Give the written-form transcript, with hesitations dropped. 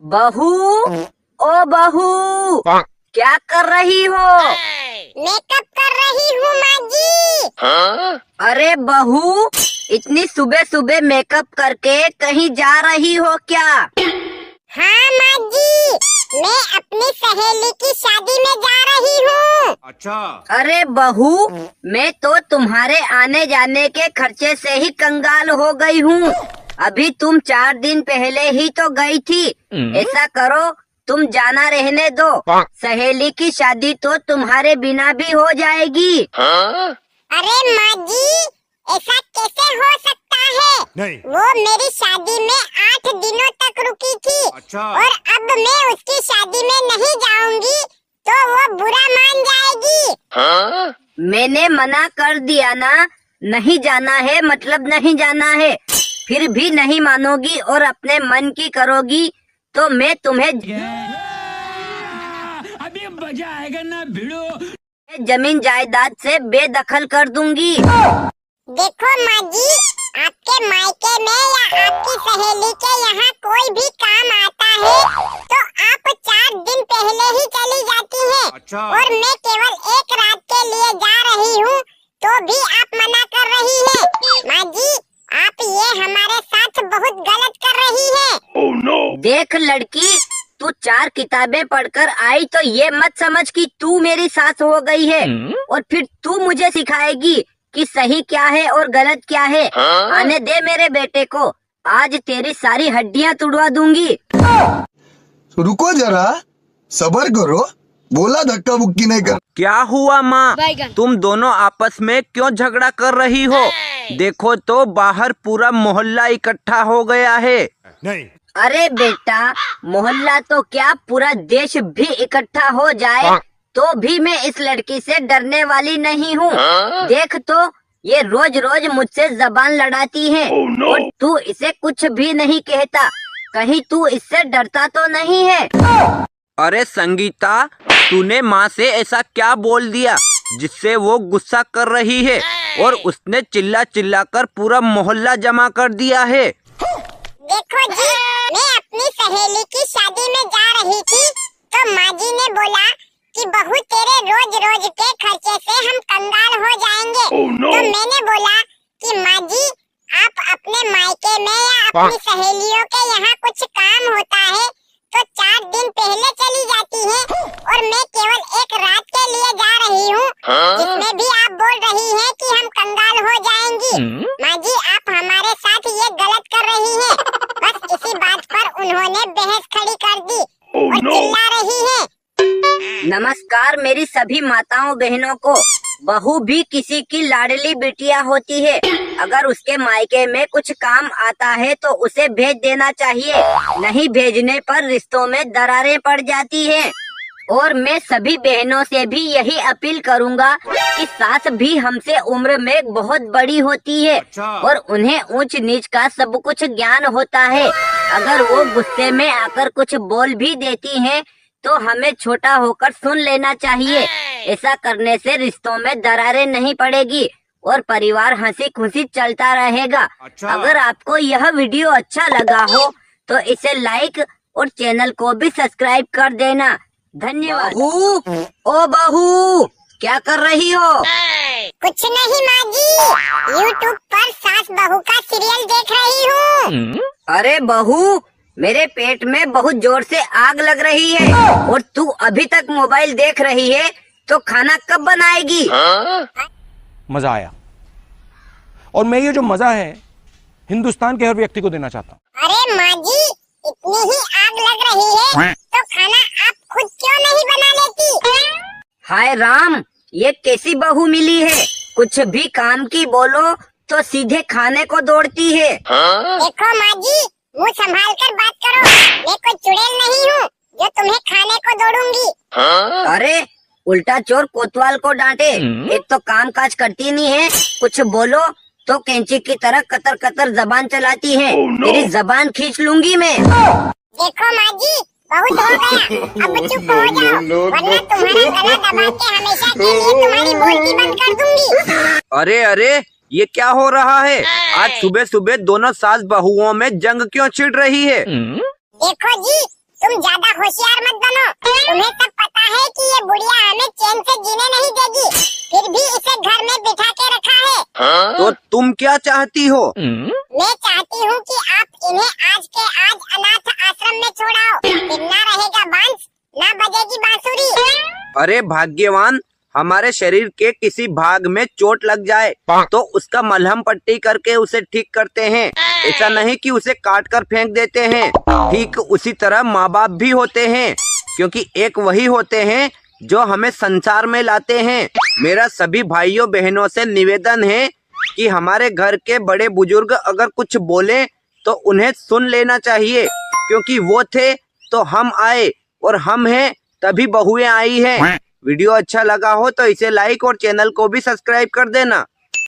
बहू, ओ बहू, क्या कर रही हो? मेकअप कर रही हूँ माँ जी। अरे बहू, इतनी सुबह सुबह मेकअप करके कहीं जा रही हो क्या? हाँ माँ जी, मैं अपनी सहेली की शादी में जा रही हूँ। अच्छा। अरे बहू, मैं तो तुम्हारे आने जाने के खर्चे से ही कंगाल हो गई हूँ। अभी तुम 4 दिन पहले ही तो गई थी। ऐसा करो, तुम जाना रहने दो। सहेली की शादी तो तुम्हारे बिना भी हो जाएगी। अरे माँ जी, ऐसा कैसे हो सकता है? नहीं। वो मेरी शादी में 8 दिनों तक रुकी थी। अच्छा। और अब मैं उसकी शादी में नहीं जाऊंगी तो वो बुरा मान जाएगी। मैंने मना कर दिया ना, नहीं जाना है मतलब नहीं जाना है। फिर भी नहीं मानोगी और अपने मन की करोगी तो मैं तुम्हें अभी मजा आएगा ना भिड़ो। जमीन जायदाद से बेदखल कर दूंगी। देखो माँ जी, आपके मायके में या आपकी सहेली के यहाँ कोई भी काम आता है तो आप 4 दिन पहले ही चली जाती हैं। अच्छा। और मैं केवल 1 रात के लिए जा रही हूँ तो भी आप मना कर रही है। माँ जी, आप ये हमारे साथ बहुत गलत कर रही है। Oh, no. देख लड़की, तू 4 किताबें पढ़कर आई तो ये मत समझ कि तू मेरी सास हो गई है और फिर तू मुझे सिखाएगी कि सही क्या है और गलत क्या है। आने दे मेरे बेटे को, आज तेरी सारी हड्डियाँ तुड़वा दूंगी। रुको जरा, सबर करो, बोला धक्का बुक्की नहीं कर। क्या हुआ माँ, तुम दोनों आपस में क्यों झगड़ा कर रही हो? देखो तो बाहर पूरा मोहल्ला इकट्ठा हो गया है। नहीं। अरे बेटा, मोहल्ला तो क्या पूरा देश भी इकट्ठा हो जाए तो भी मैं इस लड़की से डरने वाली नहीं हूँ। देख तो, ये रोज रोज मुझसे जबान लड़ाती है। और तू इसे कुछ भी नहीं कहता। कहीं तू इससे डरता तो नहीं है? अरे संगीता, तूने माँ से ऐसा क्या बोल दिया जिससे वो गुस्सा कर रही है और उसने चिल्ला चिल्ला कर पूरा मोहल्ला जमा कर दिया है? देखो जी, मैं अपनी सहेली की शादी में जा रही थी तो माँ जी ने बोला कि बहू तेरे रोज रोज के खर्चे से हम कंगाल हो जाएंगे। तो मैंने बोला कि माँ जी, आप अपने मायके में या अपनी सहेलियों के यहाँ कुछ काम होता है तो 4 दिन पहले चली जाती है और मैं केवल 1 रात के लिए जा रही हूँ, जिसमें भी आप बोल रही हैं कि हम कंगाल हो जाएंगी। माँ जी, आप हमारे साथ ये गलत कर रही हैं। बस इसी बात पर उन्होंने बहस खड़ी कर दी और चिल्ला रही है। नमस्कार मेरी सभी माताओं बहनों को। बहू भी किसी की लाडली बिटिया होती है। अगर उसके मायके में कुछ काम आता है तो उसे भेज देना चाहिए, नहीं भेजने पर रिश्तों में दरारें पड़ जाती हैं। और मैं सभी बहनों से भी यही अपील करूंगा कि सास भी हमसे उम्र में बहुत बड़ी होती है और उन्हें ऊंच नीच का सब कुछ ज्ञान होता है। अगर वो गुस्से में आकर कुछ बोल भी देती हैं तो हमें छोटा होकर सुन लेना चाहिए। ऐसा करने से रिश्तों में दरारें नहीं पड़ेगी और परिवार हंसी खुशी चलता रहेगा। अच्छा। अगर आपको यह वीडियो अच्छा लगा हो तो इसे लाइक और चैनल को भी सब्सक्राइब कर देना। धन्यवाद। बहू, ओ बहू, क्या कर रही हो? कुछ नहीं माँ जी, YouTube पर सास बहू का सीरियल देख रही हूँ। अरे बहू, मेरे पेट में बहुत जोर से आग लग रही है और तू अभी तक मोबाइल देख रही है तो खाना कब बनाएगी? मजा आया और मैं ये जो मजा है हिंदुस्तान के हर व्यक्ति को देना चाहता हूँ। अरे माँ जी, इतनी ही आग लग रही है तो खाना आप खुद क्यों नहीं बना लेती? हाय राम, ये कैसी बहू मिली है? कुछ भी काम की बोलो तो सीधे खाने को दौड़ती है। देखो माँ जी, मुँह संभाल कर बात करो। मैं कोई चुड़ैल नहीं हूँ जो तुम्हें खाने को दौड़ूंगी। अरे उल्टा चोर कोतवाल को डांटे। एक तो काम काज करती नहीं है, कुछ बोलो तो कैंची की तरह कतर कतर जबान चलाती है। तेरी जबान खींच लूंगी मैं। देखो माँ जी, बहुत हो गया, अब चुप हो जाओ वरना तुम्हारा गला दबा के हमेशा के लिए तुम्हारी बोलती बंद कर दूंगी। अरे अरे, ये क्या हो रहा है? आज सुबह सुबह दोनों सास बहुओं में जंग क्यों छिड़ रही है? देखो जी, तुम ज्यादा होशियार मत बनो। तुम्हें सब पता है कि ये बुढ़िया हमें चैन से जीने नहीं देगी, फिर भी इसे घर में बिठा के रखा है। तो तुम क्या चाहती हो? मैं चाहती हूँ कि आप इन्हें आज के आज अनाथ आश्रम में छोड़ाओ, फिर ना रहेगा बांस, ना बजेगी बांसुरी। अरे भाग्यवान, हमारे शरीर के किसी भाग में चोट लग जाए तो उसका मलहम पट्टी करके उसे ठीक करते हैं, ऐसा नहीं कि उसे काट कर फेंक देते हैं। ठीक उसी तरह माँ बाप भी होते हैं, क्योंकि एक वही होते हैं जो हमें संसार में लाते हैं। मेरा सभी भाइयों बहनों से निवेदन है कि हमारे घर के बड़े बुजुर्ग अगर कुछ बोले तो उन्हें सुन लेना चाहिए, क्योंकि वो थे तो हम आए, और हम हैं तभी बहुएं आई हैं। वीडियो अच्छा लगा हो तो इसे लाइक और चैनल को भी सब्सक्राइब कर देना।